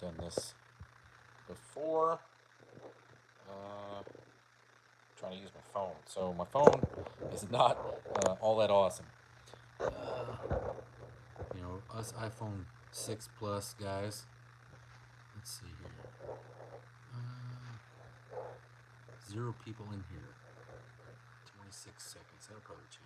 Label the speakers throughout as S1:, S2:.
S1: done this before. Uh, trying to use my phone. So my phone is not all that awesome. Uh, us iPhone 6 Plus guys. Let's see here. Zero people in here. 26 seconds. That'll probably change.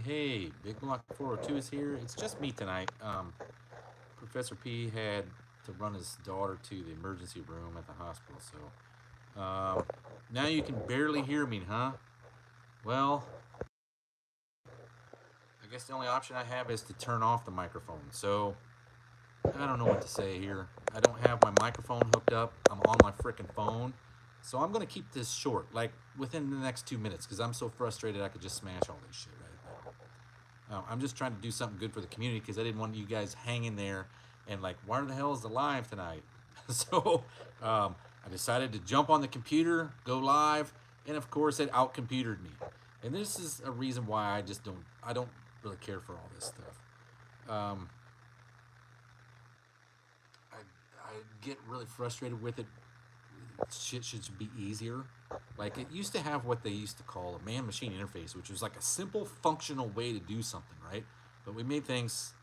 S1: Hey, Big Block 402 is here. It's just me tonight. Professor P had to run his daughter to the emergency room at the hospital, so now you can barely hear me, huh? Well, I guess the only option I have is to turn off the microphone. So I don't know what to say here. I don't have my microphone hooked up. I'm on my frickin' phone. So I'm gonna keep this short, like within the next 2 minutes, because I'm so frustrated I could just smash all this shit right now. I'm just trying to do something good for the community because I didn't want you guys hanging there and like, why the hell is the live tonight? So I decided to jump on the computer, go live, and of course it out computered me. And this is a reason why I don't really care for all this stuff. I get really frustrated with it. Shit should be easier. Like it used to have what they used to call a man-machine interface, which was like a simple, functional way to do something, right? But we made things.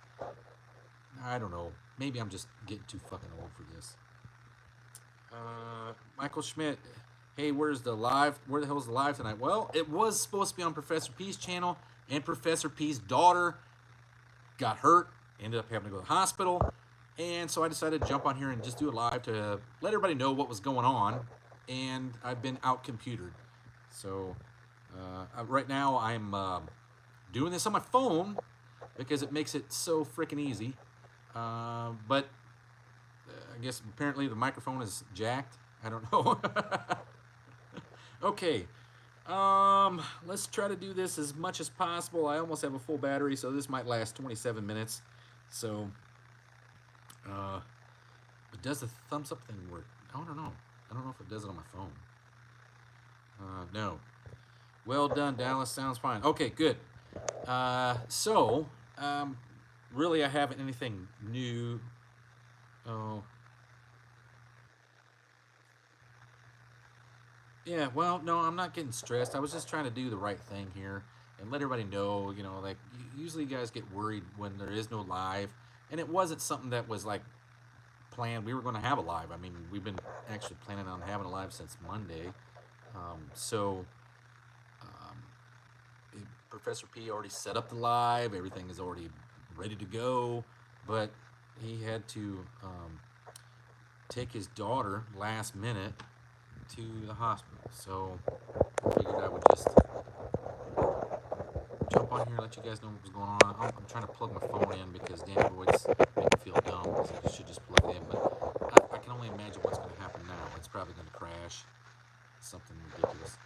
S1: I don't know. Maybe I'm just getting too fucking old for this. Michael Schmidt. Hey, where's the live? Where the hell is the live tonight? Well, it was supposed to be on Professor P's channel, and Professor P's daughter got hurt, ended up having to go to the hospital, and so I decided to jump on here and just do it live to let everybody know what was going on. And I've been out computered, so right now I'm doing this on my phone because it makes it so freaking easy. But I guess apparently the microphone is jacked. I don't know. Okay. Let's try to do this as much as possible. I almost have a full battery, so this might last 27 minutes. So, but does the thumbs up thing work? I don't know. I don't know if it does it on my phone. No. Well done, Dallas. Sounds fine. Okay, good. So, really, I haven't anything new. Oh. Yeah, well, no, I'm not getting stressed. I was just trying to do the right thing here and let everybody know, like usually you guys get worried when there is no live, and it wasn't something that was like planned. We were going to have a live. I mean, we've been actually planning on having a live since Monday. So Professor P already set up the live. Everything is already ready to go, but he had to take his daughter last minute to the hospital. So I figured I would just jump on here and let you guys know what was going on. I'm trying to plug my phone in because Danny Boyd's making me feel dumb because I should just plug it in. But I can only imagine what's going to happen now. It's probably going to crash. Something ridiculous.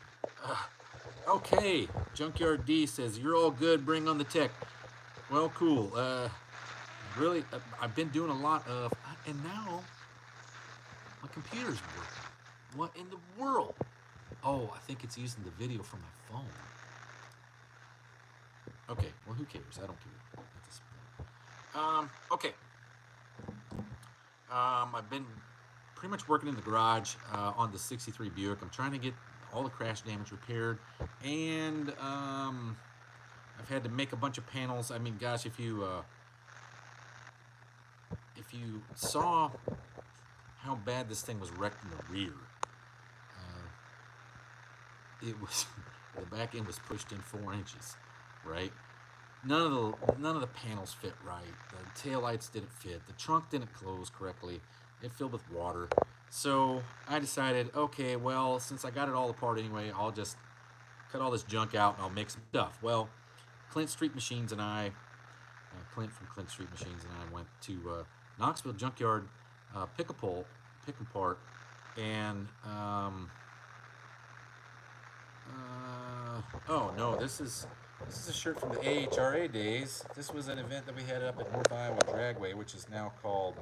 S1: Okay, Junkyard D says, you're all good, bring on the tech. Well, cool. Really, I've been doing a lot of, and now my computer's working. What in the world? Oh, I think it's using the video from my phone. Okay, well, who cares? I don't care at this point. Okay. I've been pretty much working in the garage on the 63 Buick. I'm trying to get all the crash damage repaired, and I've had to make a bunch of panels. I mean, gosh, if you saw how bad this thing was wrecked in the rear, it was the back end was pushed in 4 inches, right? None of the panels fit right. The taillights didn't fit. The trunk didn't close correctly. It filled with water. So I decided, okay, well, since I got it all apart anyway, I'll just cut all this junk out and I'll make some stuff. Well, Clint Street Machines and I, Clint from Clint Street Machines and I went to Knoxville Junkyard, pick apart, and oh no, this is a shirt from the AHRA days. This was an event that we had up at North Iowa Dragway, which is now called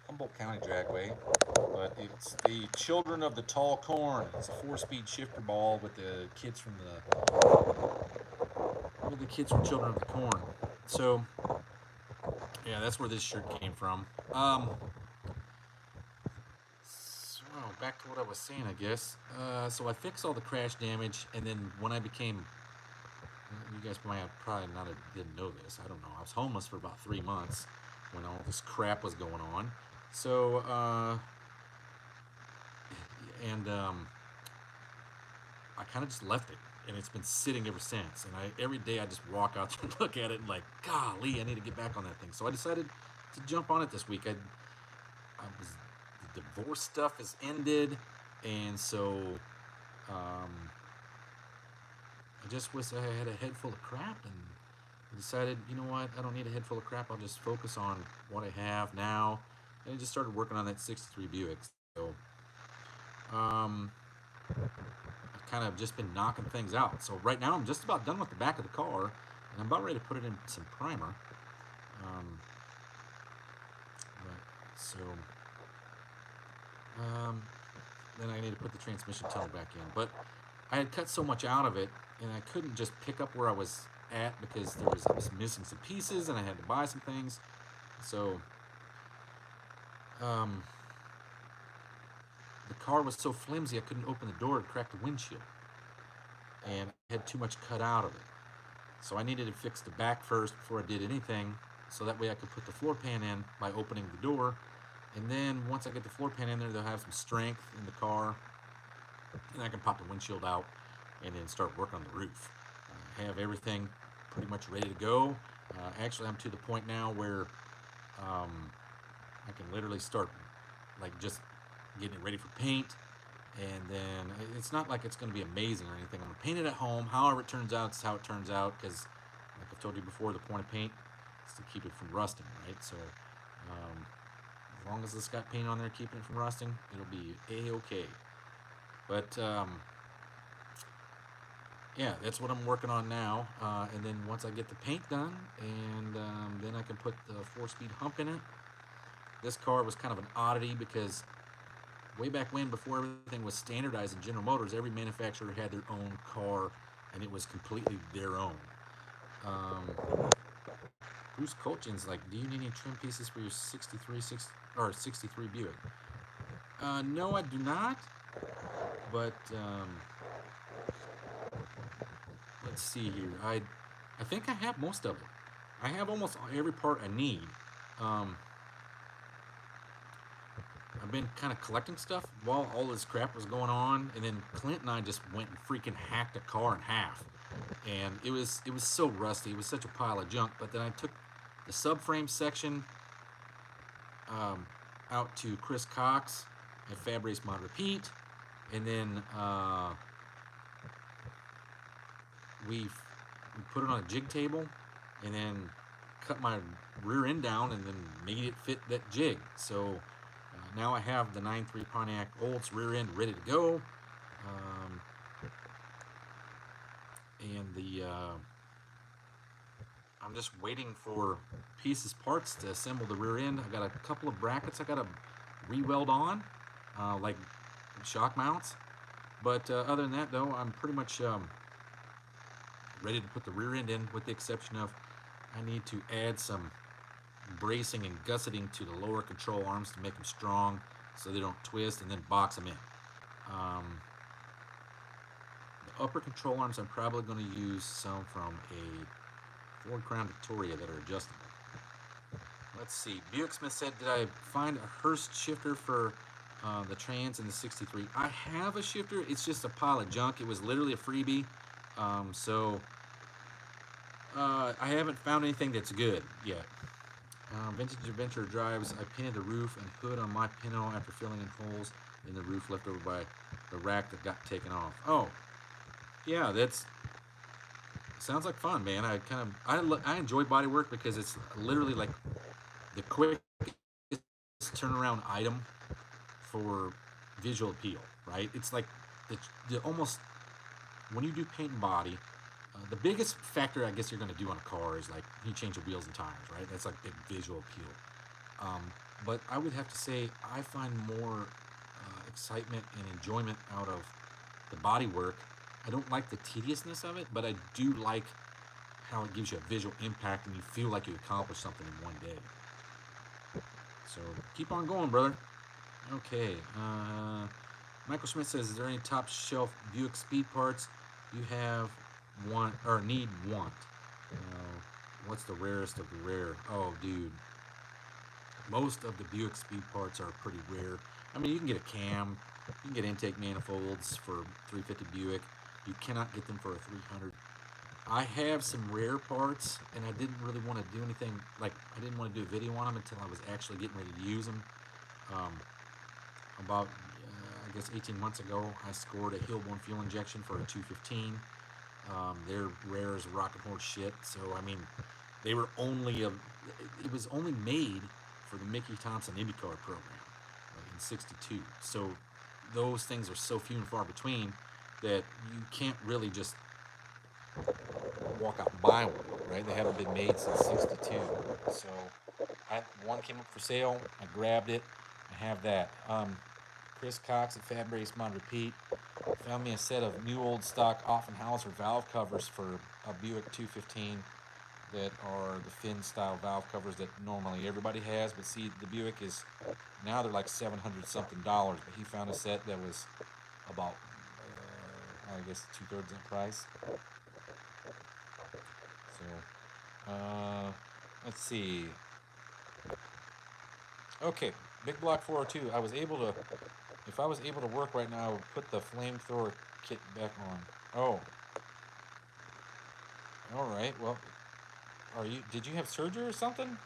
S1: Humboldt County Dragway, but it's the Children of the Tall Corn. It's a 4-speed shifter ball with the kids from Children of the Corn. So yeah, that's where this shirt came from. So back to what I was saying, I guess. So I fixed all the crash damage, and then when I became, you guys probably not didn't know this. I don't know. I was homeless for about 3 months when all this crap was going on. So and I kind of just left it, and it's been sitting ever since. And every day I just walk out there and look at it and like, golly, I need to get back on that thing. So I decided to jump on it this week. The divorce stuff has ended, and so I just wish I had a head full of crap, and I decided, you know what, I don't need a head full of crap. I'll just focus on what I have now, and I just started working on that '63 Buick. So I've kind of just been knocking things out. So right now I'm just about done with the back of the car, and I'm about ready to put it in some primer. Um, so then I need to put the transmission tunnel back in. But I had cut so much out of it, and I couldn't just pick up where I was at because I was missing some pieces, and I had to buy some things. So the car was so flimsy I couldn't open the door to crack the windshield, and I had too much cut out of it. So I needed to fix the back first before I did anything, so that way I could put the floor pan in by opening the door. And then once I get the floor pan in there, they'll have some strength in the car, and I can pop the windshield out and then start working on the roof. I have everything pretty much ready to go. Actually, I'm to the point now where I can literally start like just getting it ready for paint. And then it's not like it's going to be amazing or anything. I'm going to paint it at home. However it turns out, it's how it turns out, because like I've told you before, the point of paint is to keep it from rusting, right? So as long as it's got paint on there keeping it from rusting, it'll be a-okay. But yeah, that's what I'm working on now. And then once I get the paint done, and then I can put the 4-speed hump in it. This car was kind of an oddity because way back when, before everything was standardized in General Motors, every manufacturer had their own car, and it was completely their own. Bruce Colchin's like, do you need any trim pieces for your 63 Buick? No, I do not. But let's see here. I think I have most of it. I have almost every part I need. I've been kind of collecting stuff while all this crap was going on, and then Clint and I just went and freaking hacked a car in half, and it was so rusty. It was such a pile of junk. But then I took the subframe section out to Chris Cox at Fab Race Mod Repeat, and then we put it on a jig table, and then cut my rear end down, and then made it fit that jig. So now I have the 9.3 Pontiac Olds rear end ready to go, and I'm just waiting for parts to assemble the rear end. I got a couple of brackets I got to re-weld on, like shock mounts. But other than that, though, I'm pretty much ready to put the rear end in, with the exception of I need to add some bracing and gusseting to the lower control arms to make them strong so they don't twist, and then box them in. The upper control arms, I'm probably going to use some from a Ford Crown Victoria that are adjustable. Let's see. Buick Smith said, did I find a Hurst shifter for the Trans in the 63? I have a shifter. It's just a pile of junk. It was literally a freebie. So I haven't found anything that's good yet. Vintage Adventure drives. I painted the roof and hood on my Pinto after filling in holes in the roof left over by the rack that got taken off. Oh, yeah, sounds like fun, man. I enjoy body work because it's literally like the quickest turnaround item for visual appeal, right? It's like the almost, when you do paint and body, the biggest factor I guess you're going to do on a car is like you change the wheels and tires, right? That's like big visual appeal. But I would have to say I find more excitement and enjoyment out of the body work. I don't like the tediousness of it, but I do like how it gives you a visual impact and you feel like you accomplished something in one day. So keep on going, brother. Okay. Michael Schmidt says, "Is there any top shelf Buick speed parts you have want or want? What's the rarest of the rare? Oh, dude, most of the Buick speed parts are pretty rare. I mean, you can get a cam, you can get intake manifolds for 350 Buick. You cannot get them for a 300. I have some rare parts, and I didn't really want to do anything. Like, I didn't want to do a video on them until I was actually getting ready to use them. Um, about, I guess, 18 months ago, I scored a Hilborn fuel injection for a 215. They're rare as rockin' horse shit. So, I mean, they were only it was only made for the Mickey Thompson IndyCar program in '62. So those things are so few and far between that you can't really just walk out and buy one, right? They haven't been made since '62. So one came up for sale. I grabbed it. I have that. Chris Cox at Fab Race Mod Repeat found me a set of new old stock Offenhauser valve covers for a Buick 215 that are the fin style valve covers that normally everybody has, but see, the Buick is now they're like $700 something, but he found a set that was about I guess 2/3 that price. So let's see. Okay, Big Block 402. If I was able to work right now, I would put the flamethrower kit back on. Oh, all right. Well, did you have surgery or something?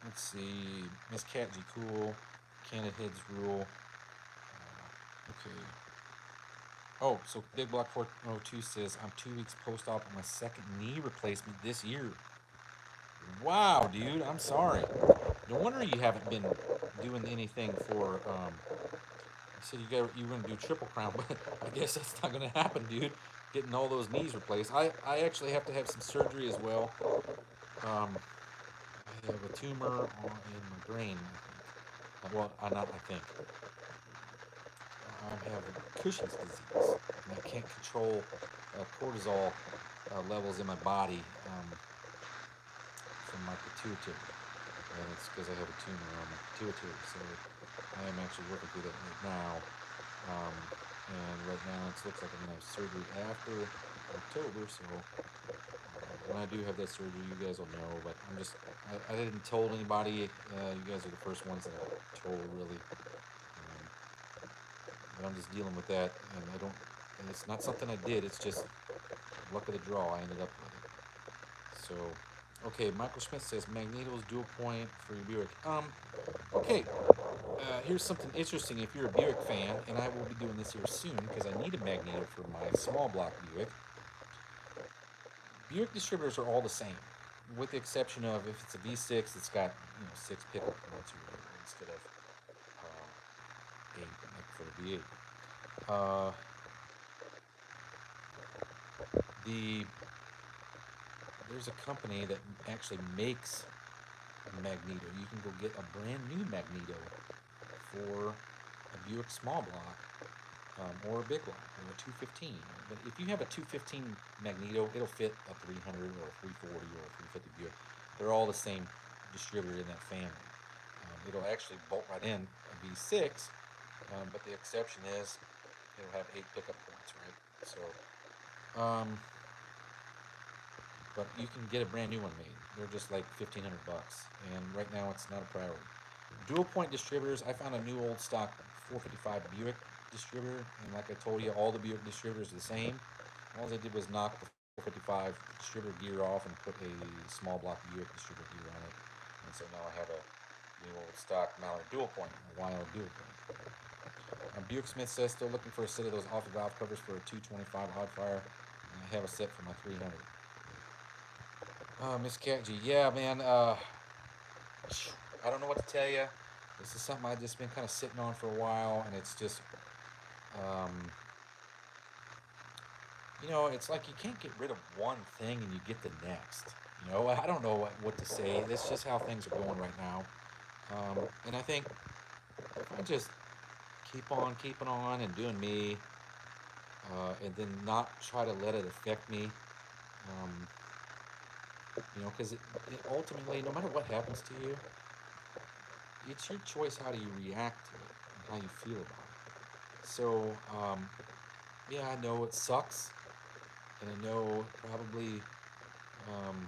S1: Let's see. Miss Cat G Cool. Candid Heads Rule. Okay. Oh, so Big Block 402 says, I'm 2 weeks post-op on my second knee replacement this year. Wow, dude. I'm sorry. No wonder you haven't been doing anything for, you said you were going to do Triple Crown, but I guess that's not going to happen, dude. Getting all those knees replaced. I actually have to have some surgery as well. I have a tumor in my brain, I think. Well, not I think. I have Cushing's disease, and I can't control cortisol levels in my body from my pituitary, and it's because I have a tumor on my pituitary. So I am actually working through that right now, and right now it looks like I'm gonna have surgery after October. So when I do have that surgery, you guys will know. But I didn't told anybody. You guys are the first ones that I told, really. But I'm just dealing with that, and I don't. And it's not something I did. It's just luck of the draw. I ended up with it. So, okay. Michael Schmidt says Magneto's dual point for your Buick. Okay. Here's something interesting. If you're a Buick fan, and I will be doing this here soon because I need a magneto for my small block Buick. Buick distributors are all the same, with the exception of if it's a V6, it's got 6 pickup points or whatever instead of 8 like for the V8. There's a company that actually makes a magneto. You can go get a brand new magneto for a Buick small block or a big block or a 215. But if you have a 215 magneto, it'll fit a 300 or a 340 or a 350 Buick. They're all the same distributor in that family. It'll actually bolt right in a V6, but the exception is it'll have 8 pickup points, right? So, but you can get a brand new one made. They're just like $1,500, and right now it's not a priority. Dual point distributors. I found a new old stock 455 Buick distributor, and like I told you, all the Buick distributors are the same. All I did was knock the 455 distributor gear off and put a small block Buick distributor gear on it, and so now I have a new old stock Mallard dual point, a YL dual point. Buick Smith says still looking for a set of those off the valve covers for a 225 Oddfire, and I have a set for my 300. Miss Cat G, yeah, man. I don't know what to tell you. This is something I've just been kind of sitting on for a while, and it's just, it's like you can't get rid of one thing and you get the next. You know, I don't know what to say. That's just how things are going right now. And I think if I just keep on keeping on and doing me, and then not try to let it affect me, um, you know, because it ultimately, no matter what happens to you, it's your choice how do you react to it and how you feel about it. So, yeah, I know it sucks, and I know it probably um,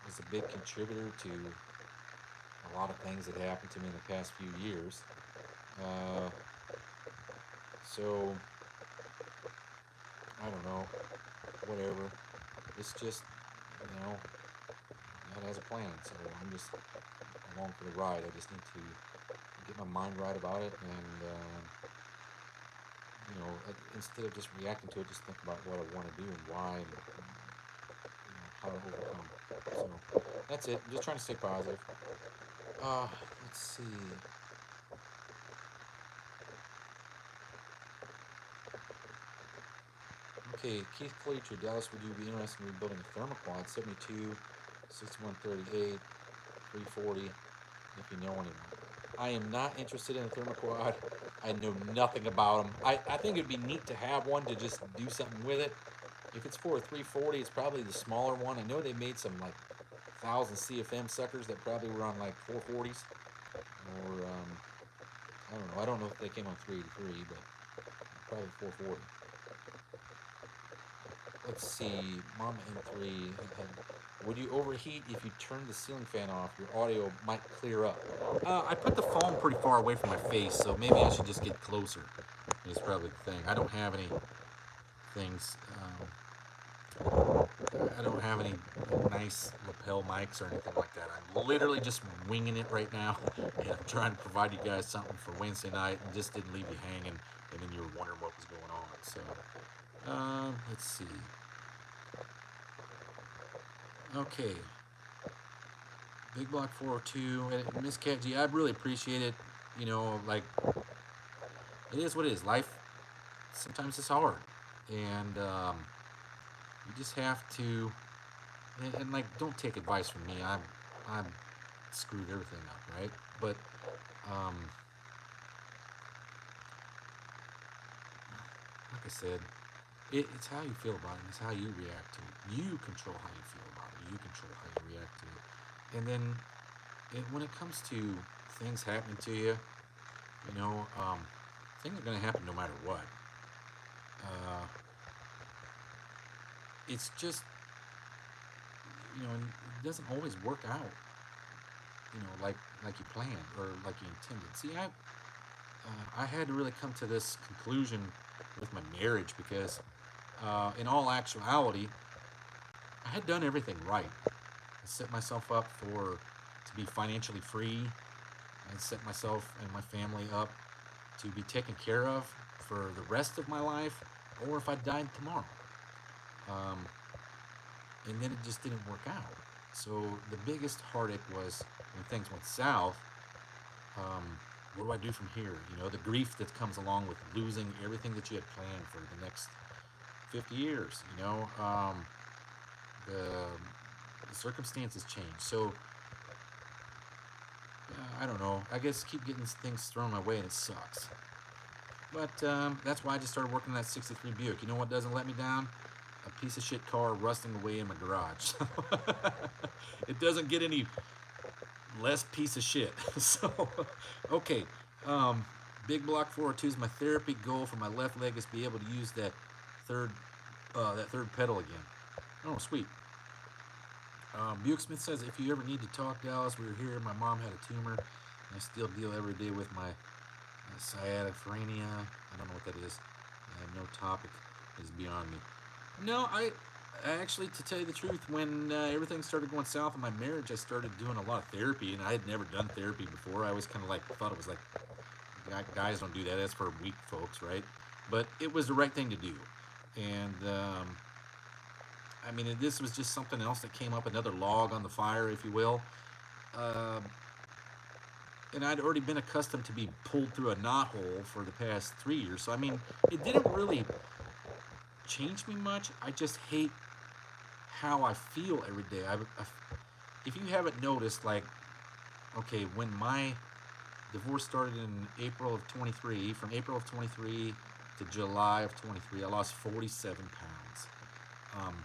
S1: was a big contributor to a lot of things that happened to me in the past few years. Uh, so, I don't know, whatever. It's just, you know, God has a plan, so I'm just along for the ride. I just need to get my mind right about it, and you know, instead of just reacting to it, just think about what I want to do and why, and you know, how to overcome. So that's it. I'm just trying to stay positive. Uh, let's see. Okay, Keith Cleacher, Dallas, would you be interested in rebuilding a thermoquad 72, 6138, 340, if you know anyone? I am not interested in a thermoquad. I know nothing about them. I think it'd be neat to have one to just do something with it. If it's for a 340, it's probably the smaller one. I know they made some like 1000 CFM suckers that probably were on like 440s, or I don't know. I don't know if they came on 383, but probably 440. Let's see, Mama M3. Would you overheat if you turn the ceiling fan off? Your audio might clear up. I put the phone pretty far away from my face, so maybe I should just get closer. Is probably the thing. I don't have any things. I don't have any nice lapel mics or anything like that. I'm literally just winging it right now, and I'm trying to provide you guys something for Wednesday night, and just didn't leave you hanging, and then you were wondering what was going on. So, let's see. Okay, Big Block 402, and Miss Cat G, I really appreciate it. You know, like it is what it is. Life sometimes it's hard, and you just have to. And like, don't take advice from me. I'm screwed everything up, right? But um, like I said, it's how you feel about it. It's how you react to it. You control how you feel about it. You control how you react to it. And then when it comes to things happening to you, you know, things are going to happen no matter what. Uh, it's just, you know, it doesn't always work out, you know, like you planned or like you intended. See, I had to really come to this conclusion with my marriage because, in all actuality, I had done everything right. I set myself up to be financially free, and set myself and my family up to be taken care of for the rest of my life, or if I died tomorrow. Um, and then it just didn't work out. So the biggest heartache was when things went south. Um, what do I do from here? You know, the grief that comes along with losing everything that you had planned for the next 50 years. You know, the circumstances change. So I don't know. I guess keep getting things thrown my way, and it sucks. But that's why I just started working on that '63 Buick. You know what doesn't let me down? A piece of shit car rusting away in my garage. It doesn't get any less piece of shit. So, okay. Um, Big Block 402 is my therapy goal for my left leg is to be able to use third that third pedal again. Oh, sweet. Buick Smith says, if you ever need to talk, Dallas, we were here. My mom had a tumor. And I still deal every day with my sciaticrania. I don't know what that is. I have no topic. It is beyond me. No, I actually, to tell you the truth, when everything started going south in my marriage, I started doing a lot of therapy, and I had never done therapy before. I always kind of like thought it was like, guys don't do that. That's for weak folks, right? But it was the right thing to do. And I mean, this was just something else that came up, another log on the fire, if you will. Um, and I'd already been accustomed to be pulled through a knothole for the past 3 years. So, I mean, it didn't really change me much. I just hate how I feel every day. If you haven't noticed, like, okay, when my divorce started in April of 23, from April of 23 to July of 23, I lost 47 pounds. Um,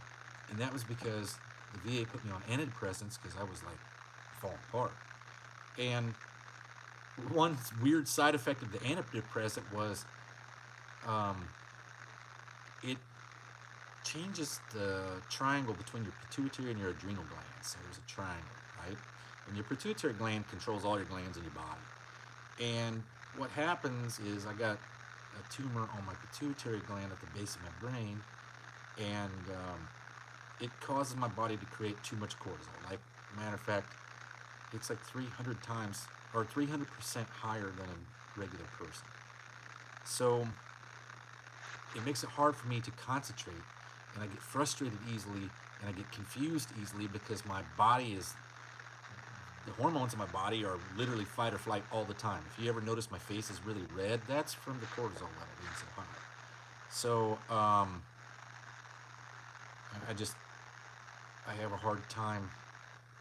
S1: and that was because the VA put me on antidepressants because I was like falling apart. And one weird side effect of the antidepressant was um, it changes the triangle between your pituitary and your adrenal glands. So there's a triangle, right? And your pituitary gland controls all your glands in your body. And what happens is I got a tumor on my pituitary gland at the base of my brain, and it causes my body to create too much cortisol. Like, matter of fact, it's like 300 times or 300% higher than a regular person. So it makes it hard for me to concentrate, and I get frustrated easily, and I get confused easily because my body is, the hormones in my body are literally fight or flight all the time. If you ever notice my face is really red, that's from the cortisol level being so high. So I just, I have a hard time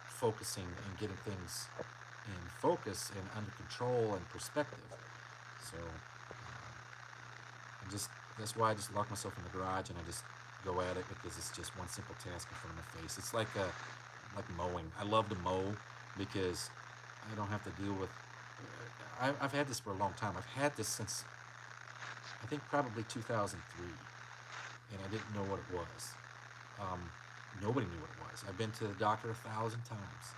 S1: focusing and getting things in focus and under control and perspective. So that's why I just lock myself in the garage and I just go at it, because it's just one simple task in front of my face. It's like mowing. I love to mow because I don't have to deal with. I've had this for a long time. I've had this since I think probably 2003, and I didn't know what it was. Nobody knew what it was. I've been to the doctor 1,000 times,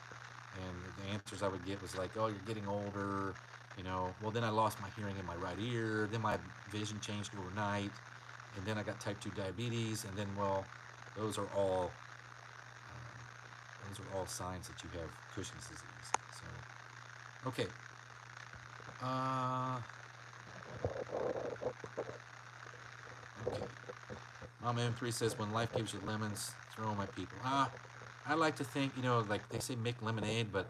S1: and the answers I would get was like, "Oh, you're getting older." You know, well, then I lost my hearing in my right ear. Then my vision changed overnight, and then I got type 2 diabetes, and then, well, those are all signs that you have Cushing's disease. So, okay. Okay. Mama M3 says, when life gives you lemons, throw them at people. I like to think, like they say make lemonade, but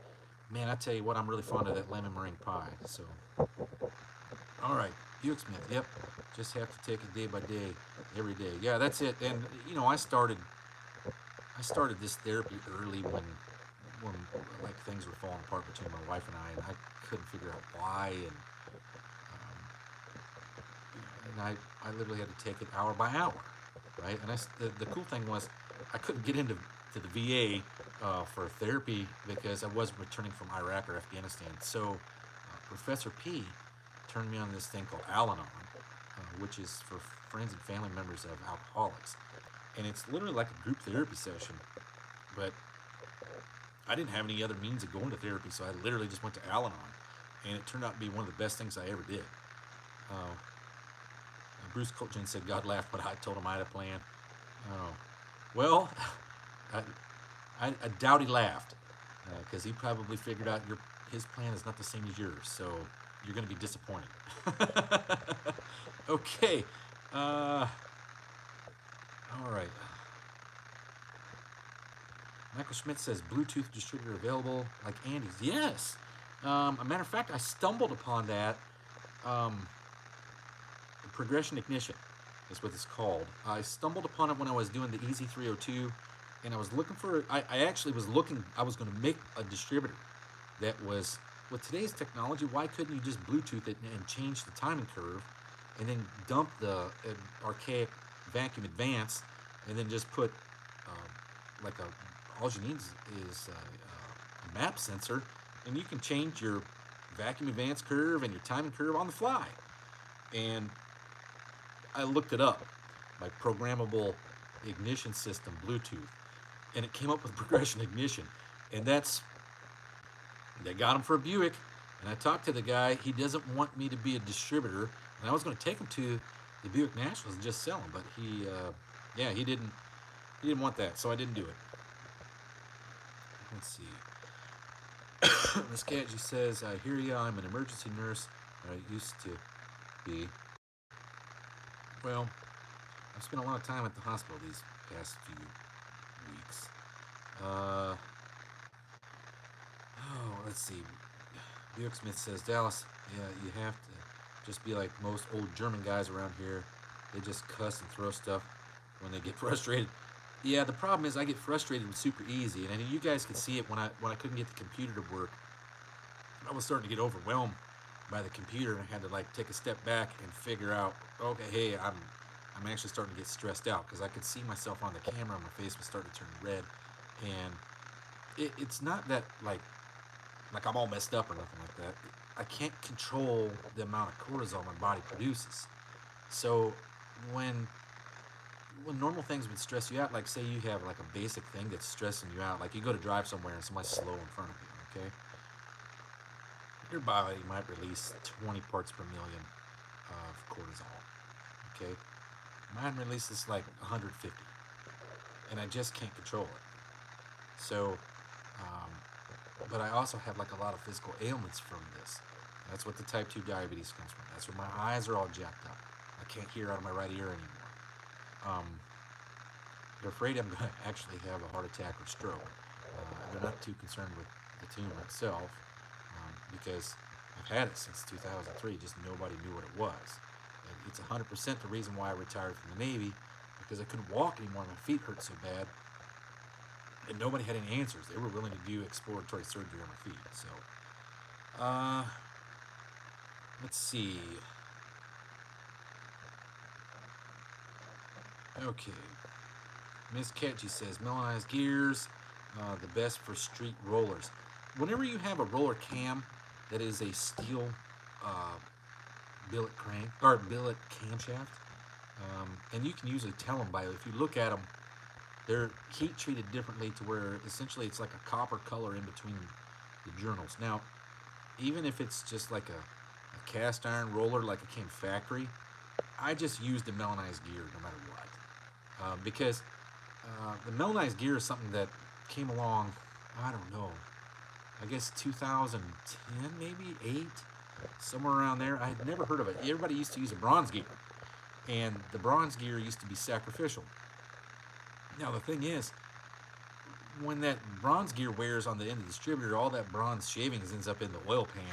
S1: man, I tell you what, I'm really fond of that lemon meringue pie. So, all right. Buick Smith, yep. Just have to take it day by day, every day. Yeah, that's it. And, I started this therapy early when like things were falling apart between my wife and I couldn't figure out why, and I literally had to take it hour by hour, right? And the cool thing was I couldn't get into the VA for therapy because I wasn't returning from Iraq or Afghanistan. So Professor P turned me on this thing called Al-Anon, which is for friends and family members of alcoholics. And it's literally like a group therapy session, but I didn't have any other means of going to therapy, so I literally just went to Al-Anon, and it turned out to be one of the best things I ever did. Bruce Colchin said God laughed, but I told him I had a plan. Well, I doubt he laughed, because he probably figured out his plan is not the same as yours, so you're going to be disappointed. Okay. All right. Michael Schmidt says, Bluetooth distributor available like Andy's. Yes. A matter of fact, I stumbled upon that. Progression Ignition is what it's called. I stumbled upon it when I was doing the Easy 302, and I was looking for, I actually was looking, I was going to make a distributor that was, with today's technology, why couldn't you just Bluetooth it and change the timing curve, and then dump the archaic vacuum advance, and then just put all you need is a map sensor, and you can change your vacuum advance curve and your timing curve on the fly. And I looked it up, like programmable ignition system Bluetooth, and it came up with Progression Ignition, and they got him for a Buick. And I talked to the guy. He doesn't want me to be a distributor, and I was going to take him to the Buick Nationals and just sell him, but he didn't want that, so I didn't do it. Let's see. Miss Gadget says, I hear ya, I'm an emergency nurse, or I used to be. Well, I've spent a lot of time at the hospital these past few weeks. Let's see. Buick Smith says, Dallas, yeah, you have to just be like most old German guys around here. They just cuss and throw stuff when they get frustrated. Yeah, the problem is I get frustrated super easy, and you guys could see it when I couldn't get the computer to work. I was starting to get overwhelmed by the computer, and I had to like take a step back and figure out, okay, hey, I'm actually starting to get stressed out because I could see myself on the camera, and my face was starting to turn red, and it's not that like I'm all messed up or nothing like that. I can't control the amount of cortisol my body produces. So when when normal things would stress you out, like say you have like a basic thing that's stressing you out, like you go to drive somewhere and somebody's slow in front of you, okay? Your body might release 20 parts per million of cortisol, okay? Mine releases like 150, and I just can't control it. So, um, but I also have like a lot of physical ailments from this. That's what the type 2 diabetes comes from. That's where my eyes are all jacked up. I can't hear out of my right ear anymore. Um, they're afraid I'm going to actually have a heart attack or stroke. They're not too concerned with the tumor itself because I've had it since 2003. Just nobody knew what it was. And it's 100% the reason why I retired from the Navy because I couldn't walk anymore. My feet hurt so bad, and nobody had any answers. They were willing to do exploratory surgery on my feet. So, uh, let's see. Okay. Miss Ketchy says, Melanized gears, the best for street rollers. Whenever you have a roller cam that is a steel uh, billet crank or billet camshaft, and you can usually tell them by if you look at them, they're heat treated differently to where essentially it's like a copper color in between the journals. Now, even if it's just like a cast iron roller like it came factory, I just use the melanized gear no matter what because the melanized gear is something that came along, I don't know, I guess 2010, maybe 8, somewhere around there. I had never heard of it. Everybody used to use a bronze gear, and the bronze gear used to be sacrificial. Now, the thing is, when that bronze gear wears on the end of the distributor, all that bronze shavings ends up in the oil pan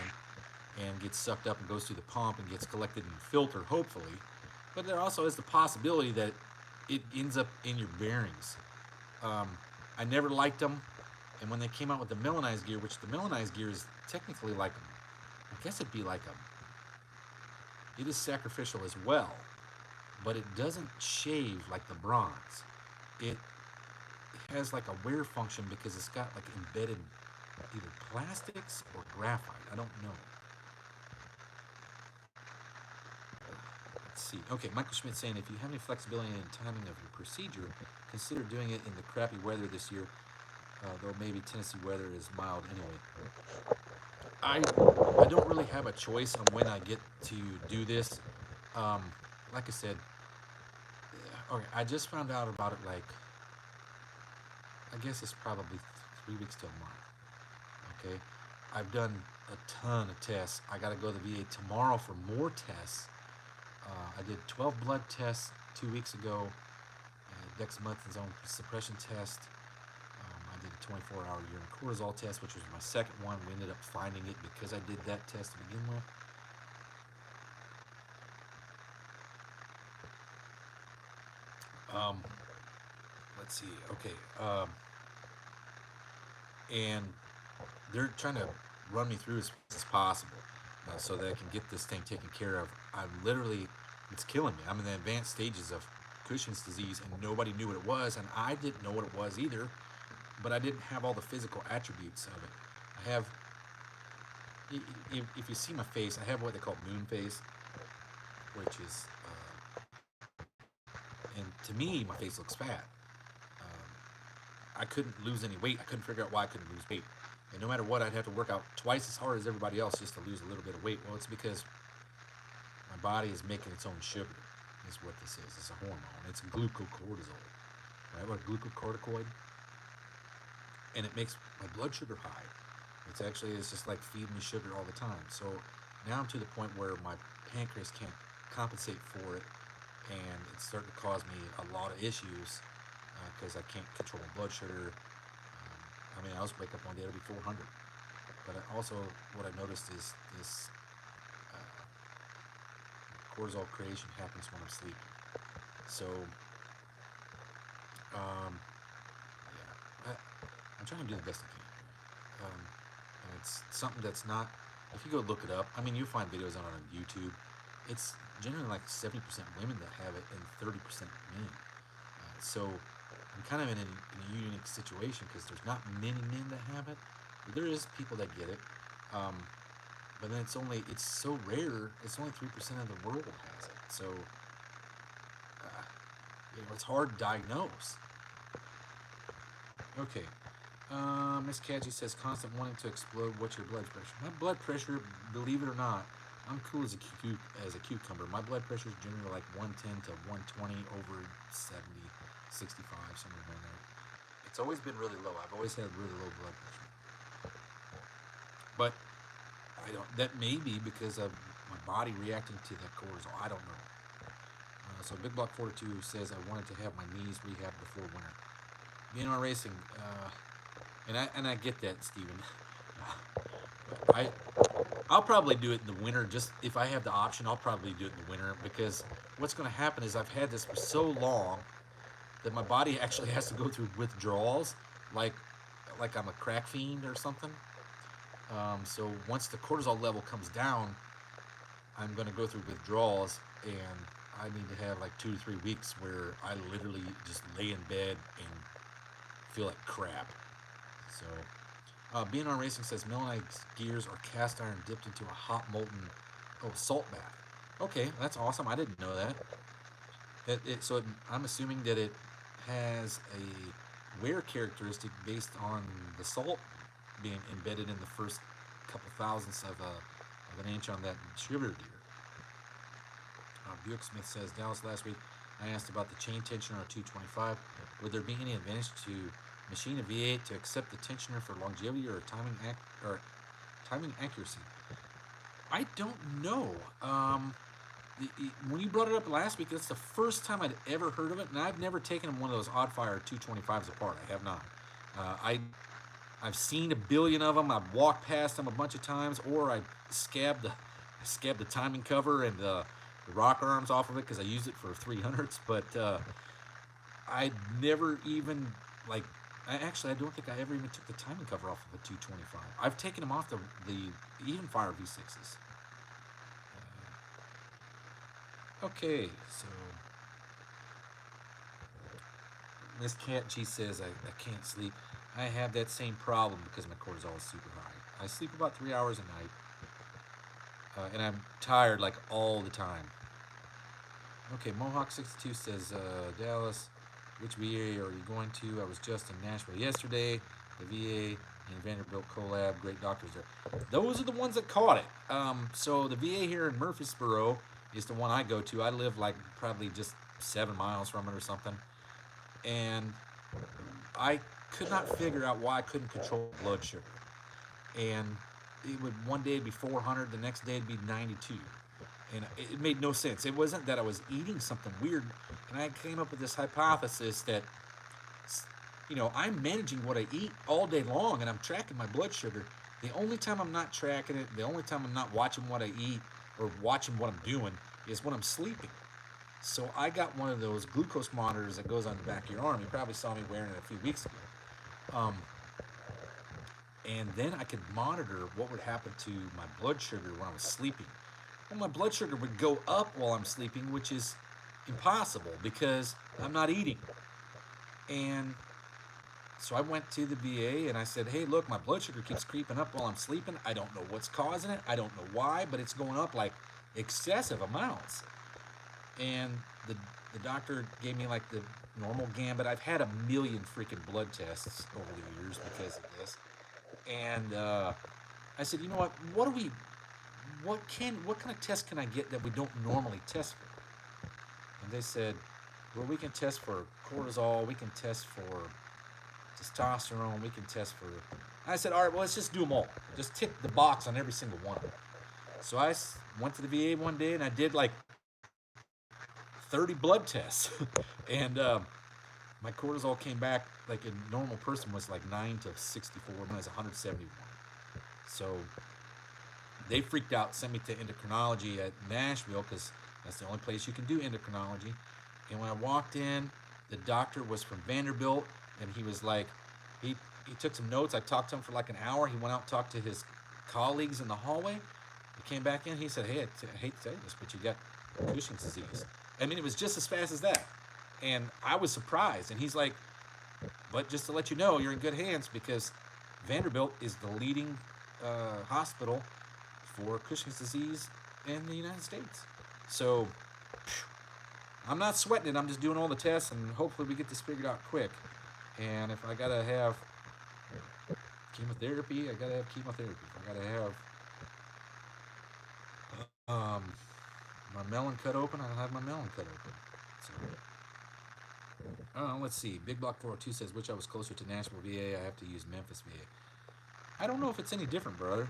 S1: and gets sucked up and goes through the pump and gets collected in the filter, hopefully. But there also is the possibility that it ends up in your bearings. Um, I never liked them, and when they came out with the melanized gear, which the melanized gear is technically like, I guess it'd be like it is sacrificial as well, but it doesn't shave like the bronze. It has like a wear function because it's got like embedded either plastics or graphite. I don't know. Let's see. Okay, Michael Schmidt saying if you have any flexibility in timing of your procedure, consider doing it in the crappy weather this year. Though maybe Tennessee weather is mild anyway. I don't really have a choice on when I get to do this. Um, like I said, okay, I just found out about it like I guess it's probably 3 weeks to a month. Okay, I've done a ton of tests. I got to go to the VA tomorrow for more tests. I did 12 blood tests 2 weeks ago, dexamethasone suppression test. I did a 24-hour urine cortisol test, which was my second one. We ended up finding it because I did that test to begin with. Um, let's see. Okay. And they're trying to run me through as fast as possible so that I can get this thing taken care of. It's killing me. I'm in the advanced stages of Cushing's disease, and nobody knew what it was, and I didn't know what it was either, but I didn't have all the physical attributes of it. I have, if you see my face, I have what they call moon face, which is, and to me, my face looks fat. I couldn't lose any weight. I couldn't figure out why I couldn't lose weight. And no matter what, I'd have to work out twice as hard as everybody else just to lose a little bit of weight. Well, it's because my body is making its own sugar, is what this is. It's a hormone. It's glucocortisol, right? What glucocorticoid? And it makes my blood sugar high. It's just like feeding me sugar all the time. So now I'm to the point where my pancreas can't compensate for it, and it's starting to cause me a lot of issues because I can't control my blood sugar. I mean, I was wake up one day it'll be 400. But what I noticed is this cortisol creation happens when I'm sleeping. So Yeah, I'm trying to do the best I can. And it's something that's not. If you go look it up, I mean, you'll find videos on it on YouTube. It's generally like 70% women that have it and 30% men. So I'm kind of in a unique situation because there's not many men that have it. But there is people that get it. Um, but then it's so rare. It's only 3% of the world has it. So it's hard to diagnose. Okay. Miss Catchy says constant wanting to explode. What's your blood pressure? My blood pressure, believe it or not, I'm cool as a cucumber. My blood pressure is generally like 110 to 120 over 70, 65, somewhere around there. It's always been really low. I've always had really low blood pressure. But I don't. That may be because of my body reacting to the cortisol. I don't know. So Big Block 42 says I wanted to have my knees rehabbed before winter. BNR Racing, and I get that, Steven. I I'll probably do it in the winter. Just if I have the option, I'll probably do it in the winter because what's going to happen is I've had this for so long that my body actually has to go through withdrawals, like like I'm a crack fiend or something. So once the cortisol level comes down, I'm going to go through withdrawals, and I need to have like 2 to 3 weeks where I literally just lay in bed and feel like crap. So, BNR Racing says Millennium's gears are cast iron dipped into a hot molten salt bath. Okay, that's awesome. I didn't know that. I'm assuming that it has a wear characteristic based on the salt being embedded in the first couple thousandths of an inch on that distributor gear. Buick Smith says Dallas last week I asked about the chain tensioner on 225. Would there be any advantage to machine a V8 to accept the tensioner for longevity or timing accuracy? I don't know. When you brought it up last week, that's the first time I'd ever heard of it, and I've never taken one of those Oddfire 225s apart. I have not. I've seen a billion of them. I've walked past them a bunch of times, or I scabbed the timing cover and the rock arms off of it because I used it for 300s. But I never even I don't think I ever even took the timing cover off of a 225. I've taken them off the Evenfire V6s. Okay, so Miss Cat G says I can't sleep. I have that same problem because my cortisol is super high. I sleep about 3 hours a night, and I'm tired like all the time. Okay, Mohawk62 says, Dallas, which VA are you going to? I was just in Nashville yesterday. The VA and Vanderbilt collab, great doctors there. Those are the ones that caught it. So the VA here in Murfreesboro is the one I go to. I live like probably just 7 miles from it or something. And I could not figure out why I couldn't control blood sugar. And it would one day be 400, the next day it'd be 92. And it made no sense. It wasn't that I was eating something weird. And I came up with this hypothesis that, I'm managing what I eat all day long and I'm tracking my blood sugar. The only time I'm not tracking it, the only time I'm not watching what I eat or watching what I'm doing is when I'm sleeping. So I got one of those glucose monitors that goes on the back of your arm. You probably saw me wearing it a few weeks ago. And then I could monitor what would happen to my blood sugar when I was sleeping. Well, my blood sugar would go up while I'm sleeping, which is impossible because I'm not eating. And so I went to the VA and I said, hey, look, my blood sugar keeps creeping up while I'm sleeping. I don't know what's causing it. I don't know why, but it's going up like excessive amounts. And the doctor gave me like the normal gambit. I've had a million freaking blood tests over the years because of this. And I said, you know what kind of test can I get that we don't normally test for? And they said, well, we can test for cortisol, we can test for testosterone, we can test for. I said, all right, well, let's just do them all. Just tick the box on every single one of them. So I went to the VA one day and I did like 30 blood tests. And my cortisol came back like a normal person was like 9 to 64, and I was 171. So they freaked out, sent me to endocrinology at Nashville because that's the only place you can do endocrinology. And when I walked in, the doctor was from Vanderbilt, and he was like, he he took some notes. I talked to him for like an hour. He went out and talked to his colleagues in the hallway. He came back in. He said, "Hey, I hate to tell you this, but you got Cushing's disease." I mean, it was just as fast as that, and I was surprised. And he's like, "But just to let you know, you're in good hands because Vanderbilt is the leading hospital for Cushing's disease in the United States." So I'm not sweating it. I'm just doing all the tests, and hopefully we get this figured out quick. And if I gotta have chemotherapy, I gotta have chemotherapy. If I gotta have um, my melon cut open, I'll have my melon cut open. So, let's see. Big Block 402 says, "Wish I was closer to Nashville, VA. I have to use Memphis, VA." I don't know if it's any different, brother.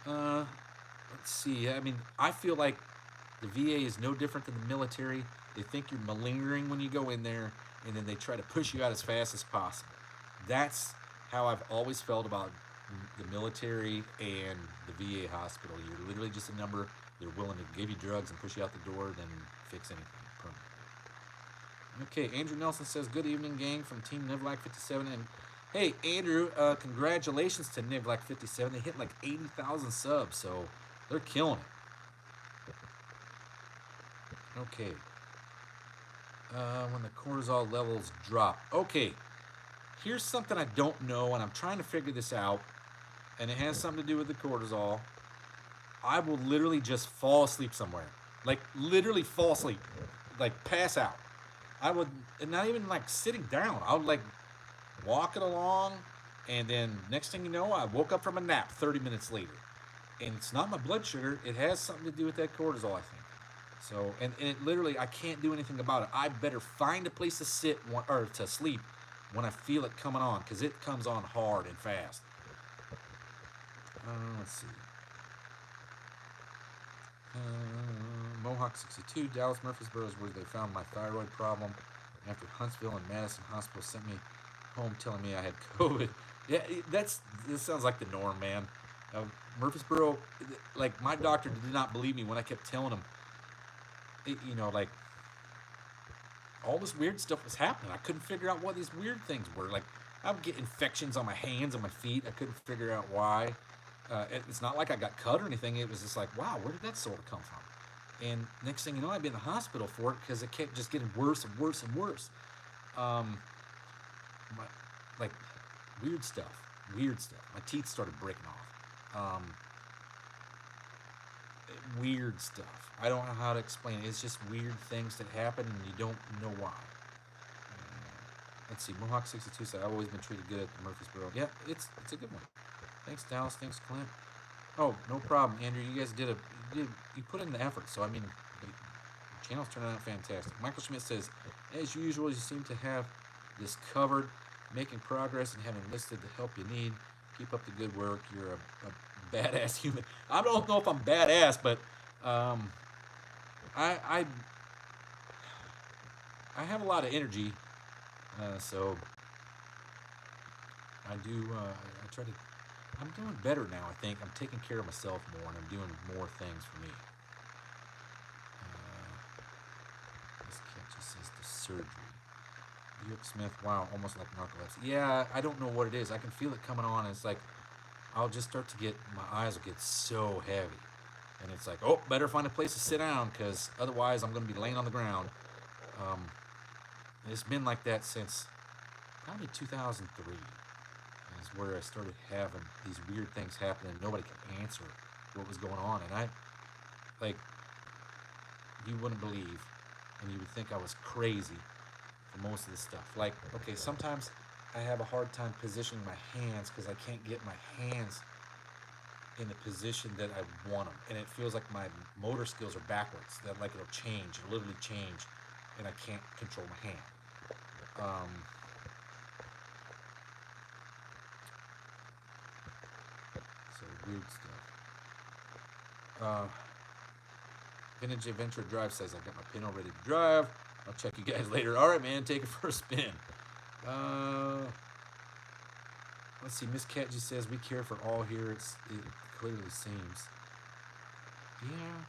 S1: Let's see. I mean, I feel like the VA is no different than the military. They think you're malingering when you go in there, and then they try to push you out as fast as possible. That's how I've always felt about the military and the VA hospital. You're literally just a number. They're willing to give you drugs and push you out the door, then fix anything permanently. Okay, Andrew Nelson says, "Good evening, gang, from Team Nivlac 57." And hey, Andrew, congratulations to Nivlac 57. They hit like 80,000 subs, so they're killing it. Okay. When the cortisol levels drop. Okay, here's something I don't know, and I'm trying to figure this out, and it has something to do with the cortisol. I will literally just fall asleep somewhere. Like, literally fall asleep. Like, pass out. I would, and not even like sitting down. I would like walk it along, and then next thing you know, I woke up from a nap 30 minutes later. And it's not my blood sugar. It has something to do with that cortisol, I think. So, and it literally, I can't do anything about it. I better find a place to sit or to sleep when I feel it coming on, because it comes on hard and fast. Let's see. Mohawk 62, Dallas Murfreesboro is where they found my thyroid problem. After Huntsville and Madison Hospital sent me home telling me I had COVID. Yeah, this sounds like the norm, man. Murfreesboro, like my doctor did not believe me when I kept telling him, like all this weird stuff was happening. I couldn't figure out what these weird things were. Like I would get infections on my hands and my feet. I couldn't figure out why. It's not like I got cut or anything. It was just like, wow, where did that sort of come from? And next thing you know, I'd be in the hospital for it because it kept just getting worse and worse and worse. Like weird stuff. My teeth started breaking off. Weird stuff. I don't know how to explain it. It's just weird things that happen and you don't know why. Let's see. Mohawk 62 said, "I've always been treated good at the Murfreesboro." Yeah, it's a good one. Thanks, Dallas. Thanks, Clint. Oh, no problem, Andrew. You guys you put in the effort. So I mean, the channel's turning out fantastic. Michael Schmidt says, "As usual, you seem to have this covered, making progress and having listed the help you need. Keep up the good work. You're a badass human." I don't know if I'm badass, but I have a lot of energy, so I do. I try to. I'm doing better now. I think I'm taking care of myself more, and I'm doing more things for me. This cat just says the surgery. Buick Smith, wow, almost like narcolepsy. Yeah, I don't know what it is. I can feel it coming on, and it's like I'll just start to my eyes will get so heavy. And it's like, oh, better find a place to sit down because otherwise I'm going to be laying on the ground. It's been like that since probably 2003 is where I started having these weird things happen and nobody could answer what was going on. And you wouldn't believe, and you would think I was crazy for most of this stuff. Like, okay, sometimes I have a hard time positioning my hands because I can't get my hands in the position that I want them, and it feels like my motor skills are backwards. That like it'll literally change, and I can't control my hand. So weird stuff. Vintage Adventure Drive says I got my Pinto ready to drive. I'll check you guys later. All right, man, take it for a spin. Let's see. Miss Cat just says we care for all here. It clearly seems. Yeah.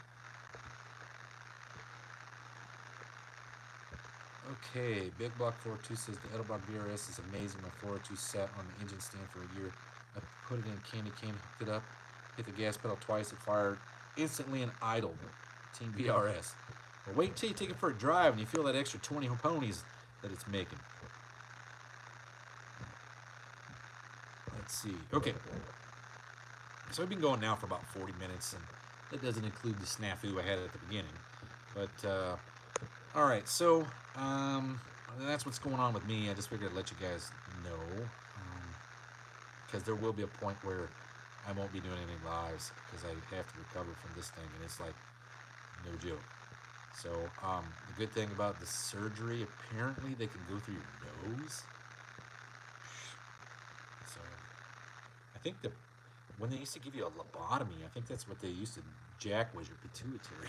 S1: Okay, Big Block 402 says the Edelbrock BRS is amazing. My 402 sat on the engine stand for a year. I put it in a candy cane, hooked it up, hit the gas pedal twice, it fired instantly and idled. Team BRS. Well, wait until you take it for a drive and you feel that extra 20 ponies that it's making. Let's see. Okay. So we've been going now for about 40 minutes, and that doesn't include the snafu I had at the beginning. But, all right. So, that's what's going on with me. I just figured I'd let you guys know. Because there will be a point where I won't be doing any lives because I have to recover from this thing, and it's like no joke. So the good thing about the surgery, apparently they can go through your nose. So I think the when they used to give you a lobotomy, I think that's what they used to jack was your pituitary.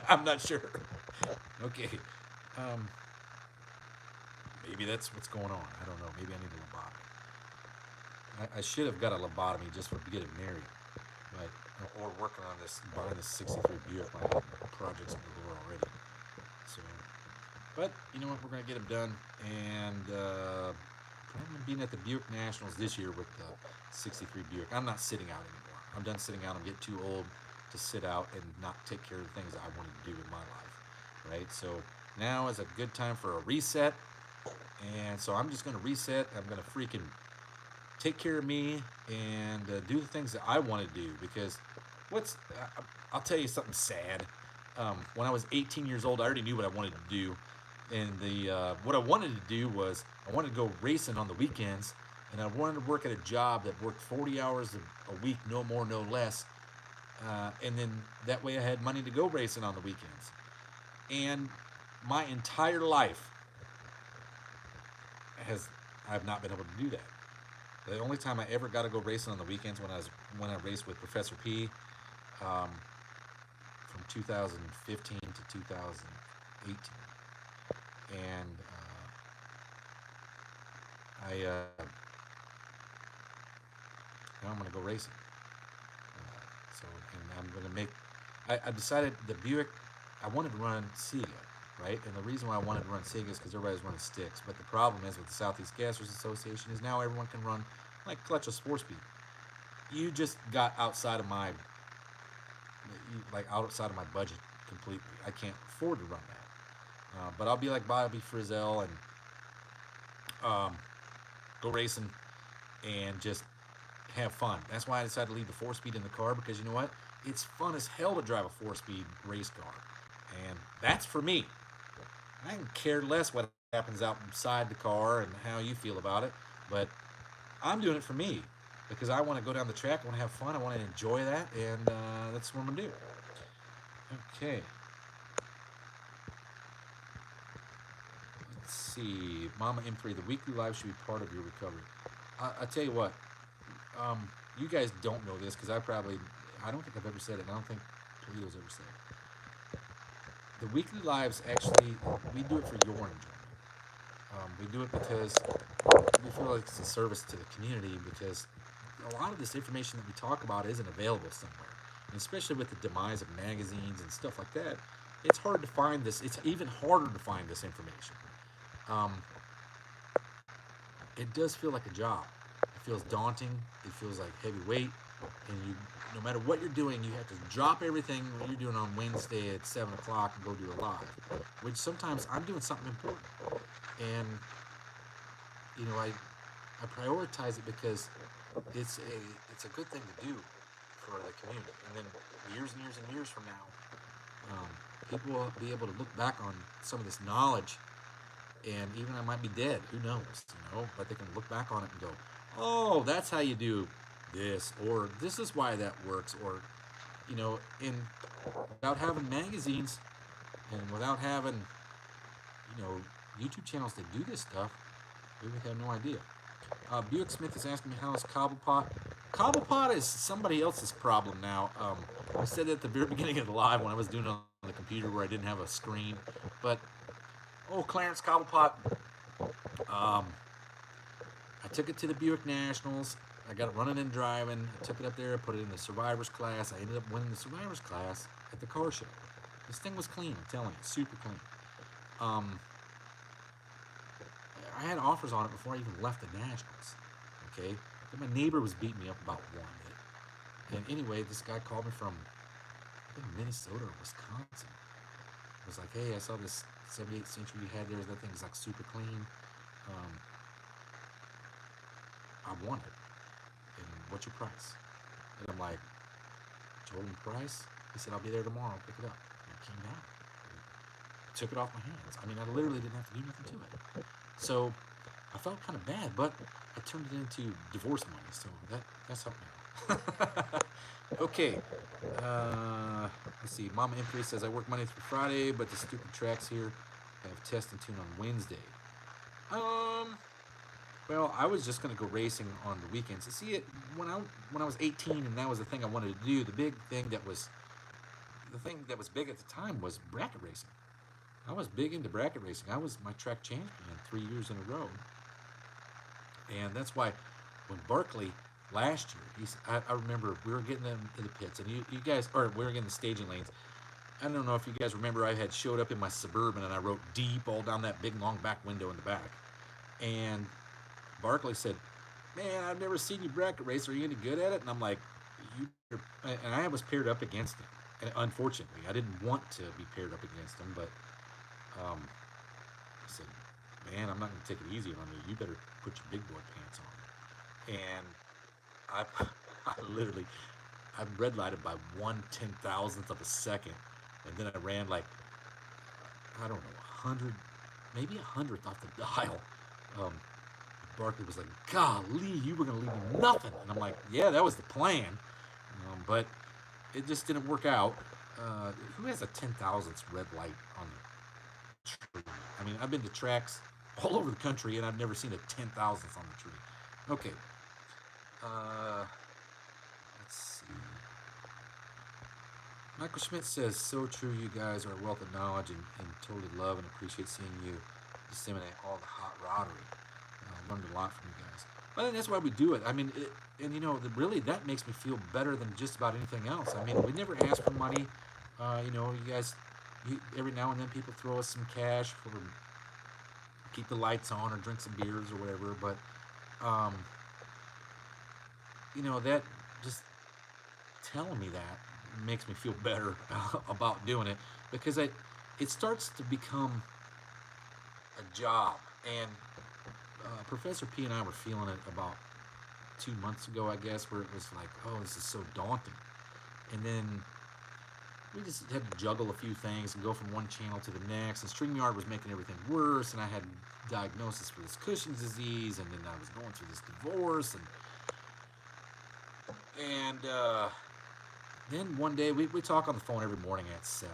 S1: I'm not sure. Okay. Um, maybe that's what's going on. I don't know. Maybe I need a lobotomy. I should have got a lobotomy just for getting married, but or working on this buying this '63 Buick. My projects in the door already. So, but you know what? We're gonna get them done, and plan on being at the Buick Nationals this year with the '63 Buick. I'm not sitting out anymore. I'm done sitting out. I'm getting too old to sit out and not take care of the things I wanted to do in my life. Right. So now is a good time for a reset, and so I'm just gonna reset. I'm gonna freaking take care of me and do the things that I want to do because what's I'll tell you something sad. When I was 18 years old, I already knew what I wanted to do, and the what I wanted to do was I wanted to go racing on the weekends, and I wanted to work at a job that worked 40 hours a week, no more, no less, and then that way I had money to go racing on the weekends. And my entire life has I've not been able to do that. The only time I ever got to go racing on the weekends when I raced with Professor P, um, from 2015 to 2018, and now I'm gonna go racing. So and I'm gonna make. I decided the Buick. I wanted to run Sega, right? And the reason why I wanted to run Sega is because everybody's running sticks. But the problem is with the Southeast Gassers Association is now everyone can run like Clutch of Sport Speed. You just got outside of my outside of my budget completely. I can't afford to run that. But I'll be like Bobby Frizzell and go racing and just have fun. That's why I decided to leave the 4-speed in the car because you know what? It's fun as hell to drive a 4-speed race car. And that's for me. I can care less what happens outside the car and how you feel about it, but I'm doing it for me because I want to go down the track, I want to have fun, I want to enjoy that, and that's what I'm gonna do. Okay. Let's see. Mama M3, the weekly live should be part of your recovery. I tell you what, you guys don't know this because I don't think I've ever said it, and I don't think Toledo's ever said it. The weekly lives actually, we do it for your enjoyment. We do it because we feel like it's a service to the community because a lot of this information that we talk about isn't available somewhere. And especially with the demise of magazines and stuff like that, it's hard to find this. It's even harder to find this information. Um, it does feel like a job. It feels daunting. It feels like heavy weight. And you, no matter what you're doing, you have to drop everything what you're doing on Wednesday at 7 o'clock and go do a live. Which sometimes I'm doing something important. And, you know, I prioritize it because it's a good thing to do for the community. And then years and years and years from now, people will be able to look back on some of this knowledge, and even I might be dead. Who knows? But they can look back on it and go, "Oh, that's how you do this," or "This is why that works," or and without having magazines and without having YouTube channels that do this stuff, we would have no idea. Buick Smith is asking me how is Cobblepot. Cobblepot is somebody else's problem now. I said that at the very beginning of the live when I was doing it on the computer where I didn't have a screen. But, Clarence Cobblepot, I took it to the Buick Nationals. I got it running and driving. I took it up there, put it in the Survivors class. I ended up winning the Survivors class at the car show. This thing was clean, I'm telling you, super clean. I had offers on it before I even left the Nationals. Okay, but my neighbor was beating me up about one. And anyway, this guy called me from I think Minnesota or Wisconsin. It was like, hey, I saw this 78th Century you had there. That thing's like super clean. Um, I want it. And what's your price? And I'm like, told him price. He said, I'll be there tomorrow. Pick it up. And I came down. And took it off my hands. I mean, I literally didn't have to do nothing to it. So I felt kind of bad, but I turned it into divorce money. So that's helped me out. Okay. Let's see. Mama Empress says I work Monday through Friday, but the stupid tracks here have test and tune on Wednesday. Well, I was just gonna go racing on the weekends. See it when I was 18, and that was the thing I wanted to do. The thing that was big at the time was bracket racing. I was big into bracket racing. I was my track champion 3 years in a row, and that's why when Barkley last year, I remember we were getting them in the pits, and you guys, or we were getting the staging lanes. I don't know if you guys remember, I had showed up in my Suburban and I wrote deep all down that big long back window in the back, and Barkley said, "Man, I've never seen you bracket race. Are you any good at it?" And I'm like, and I was paired up against him. And unfortunately, I didn't want to be paired up against him, but I said, "Man, I'm not going to take it easy on you. You better put your big boy pants on." And I red lighted by 1/10,000th of a second, and then I ran like, I don't know, 100, maybe 100th off the dial. Barkley was like, "Golly, you were gonna leave me nothing," and I'm like, "Yeah, that was the plan," but it just didn't work out. Who has a 10,000th red light on the tree? I mean, I've been to tracks all over the country, and I've never seen a 10,000th on the tree. Okay. Let's see. Michael Schmidt says, "So true, you guys are a wealth of knowledge and totally love and appreciate seeing you disseminate all the hot roddery. Learned a lot from you guys." I think that's why we do it. I mean, and really that makes me feel better than just about anything else. I mean, we never ask for money. You guys, every now and then people throw us some cash for keep the lights on or drink some beers or whatever. But, that just telling me that makes me feel better about doing it, because it starts to become a job. And Professor P and I were feeling it about 2 months ago, I guess, where it was like, oh, this is so daunting. And then we just had to juggle a few things and go from one channel to the next. And StreamYard was making everything worse, and I had diagnosis for this Cushing's disease, and then I was going through this divorce, and then one day we talk on the phone every morning at 7,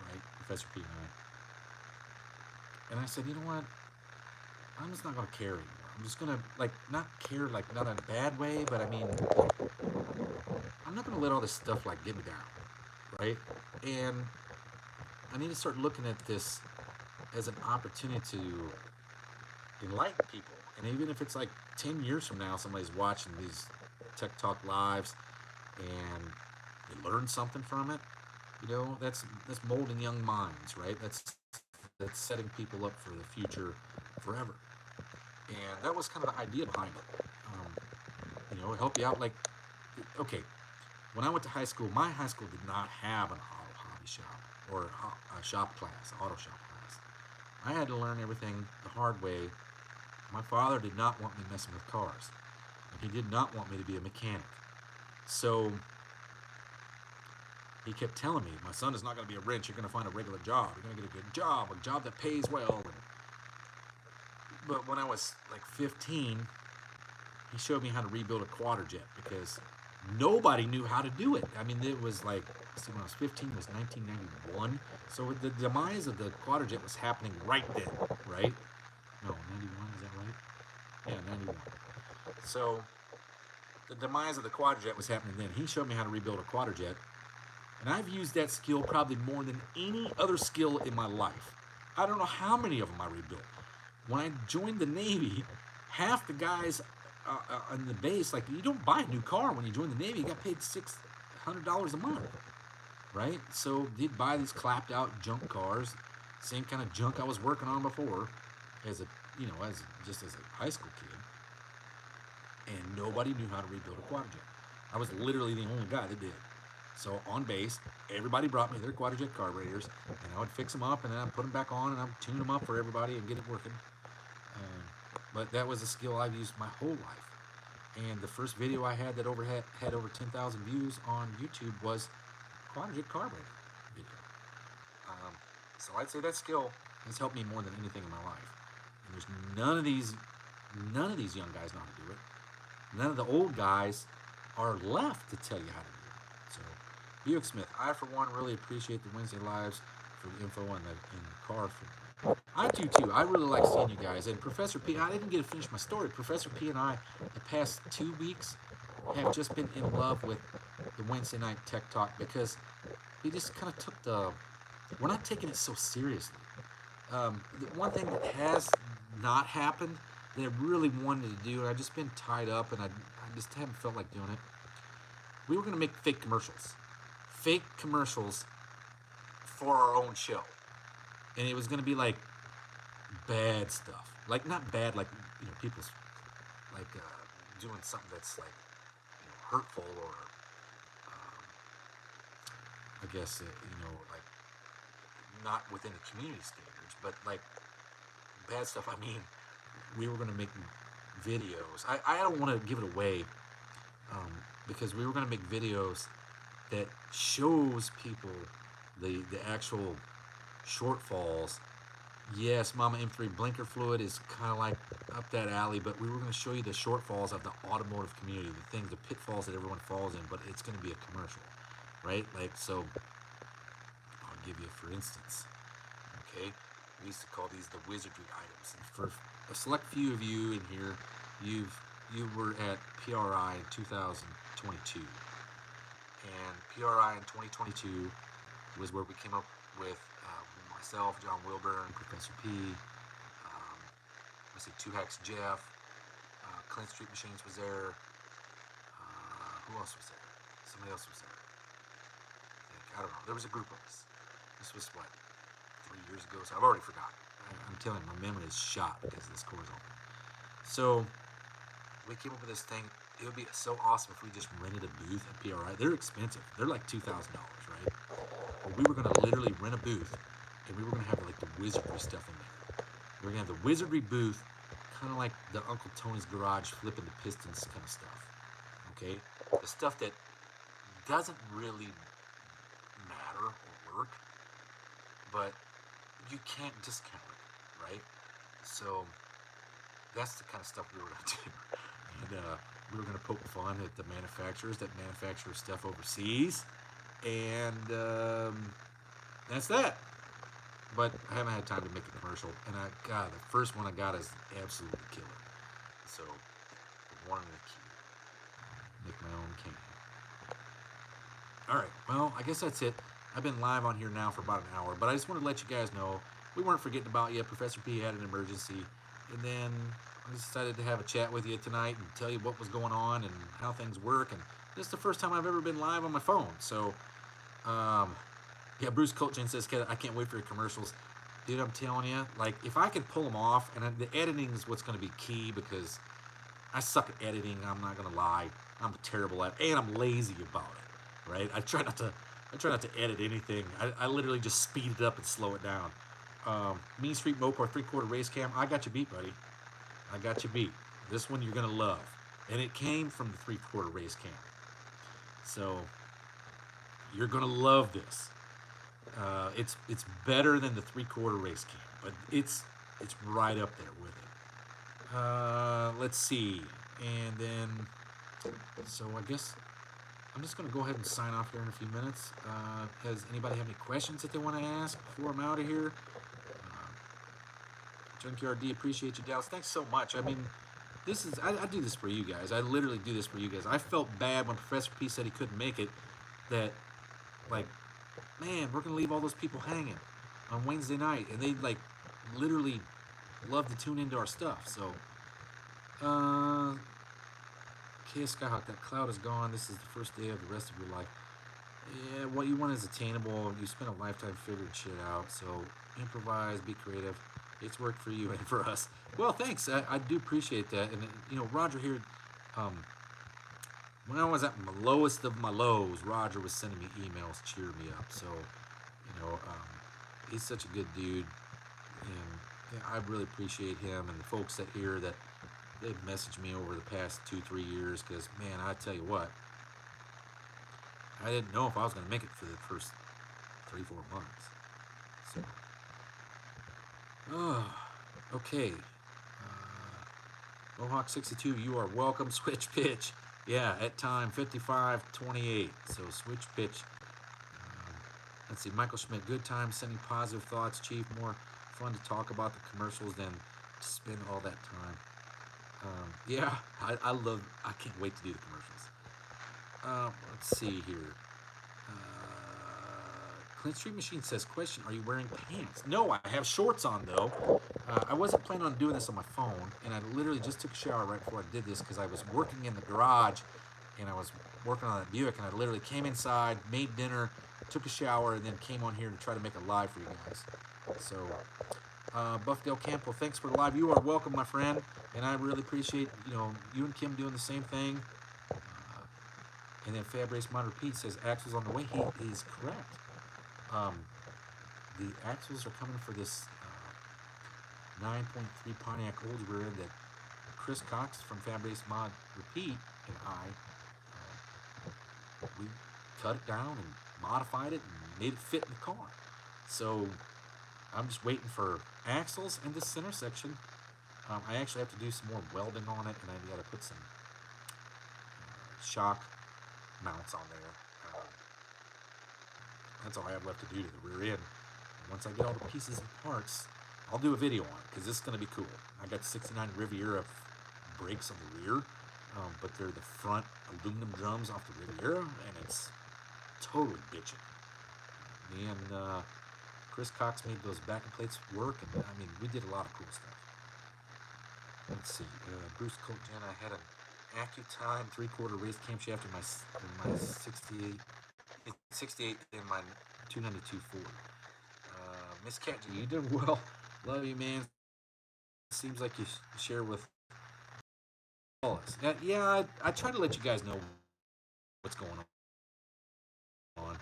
S1: right, Professor P and I. And I said, you know what? I'm just not gonna care anymore. I'm just gonna not care, not in a bad way, but I mean, I'm not gonna let all this stuff get me down, right? And I need to start looking at this as an opportunity to enlighten people. And even if it's 10 years from now, somebody's watching these Tech Talk lives and they learn something from it, that's molding young minds, right? That's setting people up for the future forever. And that was kind of the idea behind it. Help you out. Okay, when I went to high school, my high school did not have an auto hobby shop or a shop class, auto shop class. I had to learn everything the hard way. My father did not want me messing with cars, and he did not want me to be a mechanic. So he kept telling me, "My son is not going to be a wrench. You're going to find a regular job. You're going to get a good job, a job that pays well." But when I was 15, he showed me how to rebuild a quadrajet, because nobody knew how to do it. I mean, it was when I was 15, it was 1991. So the demise of the quadrajet was happening right then, right? No, 91, is that right? Yeah, 91. So the demise of the quadrajet was happening then. He showed me how to rebuild a quadrajet, and I've used that skill probably more than any other skill in my life. I don't know how many of them I rebuilt. When I joined the Navy, half the guys on the base, you don't buy a new car when you join the Navy. You got paid $600 a month, right? So they'd buy these clapped out junk cars, same kind of junk I was working on before as a just as a high school kid, and nobody knew how to rebuild a quadrijet. I was literally the only guy that did. So on base, everybody brought me their quadrijet carburetors, and I would fix them up, and then I'd put them back on, and I'd tune them up for everybody and get it working. But that was a skill I've used my whole life. And the first video I had that had over 10,000 views on YouTube was quadrijet carburetor video. So I'd say that skill has helped me more than anything in my life. And there's none of these young guys know how to do it. None of the old guys are left to tell you how to do it. So, Buick Smith, I for one really appreciate the Wednesday lives for the info in the car. I do too. I really like seeing you guys. And Professor P, I didn't get to finish my story. Professor P and I, the past 2 weeks, have just been in love with the Wednesday night tech talk because we just kind of we're not taking it so seriously. The one thing that has not happened that I really wanted to do, and I've just been tied up and I just haven't felt like doing it. We were going to make fake commercials for our own show. And it was going to be like bad stuff. Like, not bad, like, people's, like, doing something that's, like, hurtful or, I guess, like, not within the community standards, but, like, bad stuff. I mean, we were going to make videos. I don't want to give it away, because we were going to make videos that shows people the actual shortfalls. Yes, Mama M3 blinker fluid is kind of like up that alley, but we were going to show you the shortfalls of the automotive community, the pitfalls that everyone falls in, but it's going to be a commercial, right? Like, so I'll give you, for instance, okay, we used to call these the wizardry items. And for a select few of you in here, you were at PRI in 2022, and PRI in 2022 was where we came up with myself, John Wilburn, Professor P, let's see, Two Hacks Jeff, Clint Street Machines was there. Who else was there? Somebody else was there. I don't know. There was a group of us. This was what, 3 years ago? So I've already forgotten. I'm telling you, my memory is shot because this course open. So we came up with this thing. It would be so awesome if we just rented a booth at PRI. They're expensive. They're like $2,000, right? But we were going to literally rent a booth, and we were going to have like the wizardry stuff in there. We were going to have the wizardry booth, kind of like the Uncle Tony's Garage flipping the pistons kind of stuff. Okay? The stuff that doesn't really matter or work, but you can't discount it, right? So that's the kind of stuff we were going to do. And we were going to poke fun at the manufacturers that manufacture stuff overseas. And that's that. But I haven't had time to make a commercial. And the first one I got is absolutely killer. So, one in the queue. Make my own can. Alright, well, I guess that's it. I've been live on here now for about an hour. But I just wanted to let you guys know we weren't forgetting about you. Professor P had an emergency. And then I decided to have a chat with you tonight and tell you what was going on and how things work. And this is the first time I've ever been live on my phone. So, yeah, Bruce Colchin says, I can't wait for your commercials. Dude, I'm telling you, like, if I can pull them off, and the editing is what's going to be key because I suck at editing, I'm not going to lie. I'm terrible at it, and I'm lazy about it, right? I try not to edit anything. I literally just speed it up and slow it down. Mean Street Mopar 3/4 race cam, I got you beat, buddy. I got you beat. This one you're going to love. And it came from the 3/4 race cam. So, you're going to love this. It's better than the 3/4 race cam, but it's right up there with it. Let's see. And then, so I guess I'm just going to go ahead and sign off here in a few minutes. Does anybody have any questions that they want to ask before I'm out of here? Junkyard D, appreciate you, Dallas. Thanks so much. I mean, this is, I do this for you guys. I literally do this for you guys. I felt bad when Professor P said he couldn't make it, that, like, man, we're going to leave all those people hanging on Wednesday night. And they, like, literally love to tune into our stuff. So, KS Skyhawk, that cloud is gone. This is the first day of the rest of your life. Yeah, what you want is attainable. You spend a lifetime figuring shit out. So, improvise, be creative. It's worked for you and for us. Well, thanks. I do appreciate that. And you know, Roger here. Um, when I was at my lowest of my lows, Roger was sending me emails, cheering me up. So, you know, he's such a good dude, and yeah, I really appreciate him and the folks that here that they've messaged me over the past 2-3 years. Because man, I tell you what, I didn't know if I was going to make it for the first 3-4 months. So, oh, okay. Mohawk 62, you are welcome. Switch pitch. Yeah, at time 55:28. So switch pitch. Let's see. Michael Schmidt, good time sending positive thoughts, Chief. More fun to talk about the commercials than to spend all that time. Yeah, I can't wait to do the commercials. Let's see here. Clint Street Machine says, question, are you wearing pants? No, I have shorts on, though. I wasn't planning on doing this on my phone, and I literally just took a shower right before I did this because I was working in the garage, and I was working on that Buick, and I literally came inside, made dinner, took a shower, and then came on here to try to make a live for you guys. So, Buffdale Campbell, thanks for the live. You are welcome, my friend, and I really appreciate, you know, you and Kim doing the same thing. And then Fab Race Mod Repeat says, Axel's on the way. He is correct. The axles are coming for this 9.3 Pontiac Oldsmobile that Chris Cox from Fab Race Mod Repeat and we cut it down and modified it and made it fit in the car. So I'm just waiting for axles and this center section. I actually have to do some more welding on it, and I got to put some shock mounts on there. That's all I have left to do to the rear end. And once I get all the pieces and parts, I'll do a video on it because this is going to be cool. I got 69 Riviera brakes on the rear, but they're the front aluminum drums off the Riviera, and it's totally bitchin'. Me and Chris Cox made those backing plates work, and I mean, we did a lot of cool stuff. Let's see, Bruce Colt Jen, I had an AccuTime 3/4 race camshaft in my 68 in my 292 Ford. Miss Cat, you did well. Love you, man. Seems like you share with all us. Yeah, I try to let you guys know what's going on.